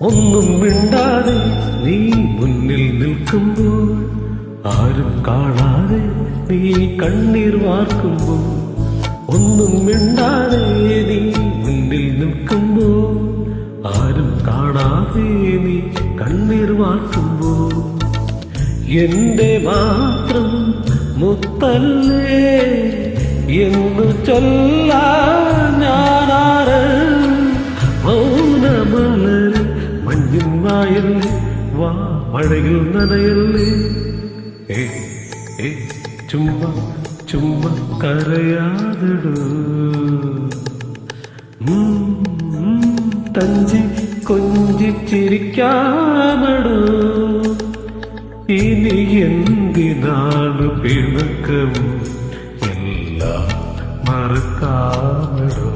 ഒന്നും മിണ്ടാതെ നീ മുന്നിൽ നിൽക്കുമ്പോൾ, ആരും കാണാതെ നീ കണ്ണീർ വാർക്കുമ്പോൾ, ഒന്നും മിണ്ടാതെ നീ മുന്നിൽ നിൽക്കുമ്പോൾ, ആരും കാണാതെ നീ കണ്ണീർ വാർക്കുമ്പോൾ, എന്റെ മാത്രം മുത്തല്ലേ എന്ന് ചൊല്ലാൻ ഞാനാറ്. മൗനമലർ മഞ്ഞിൻ വായല്ലേ, വാ മഴയിൽ നനയല്ലേ, ചുമ്മാ ചുമ്മാ കരയാതിടൂ, തഞ്ചി കൊഞ്ചിച്ചിരിക്കാമടൂ, ഇനി എന്തിനാണ് പിണക്കം, എല്ലാം മറക്കാമടോ.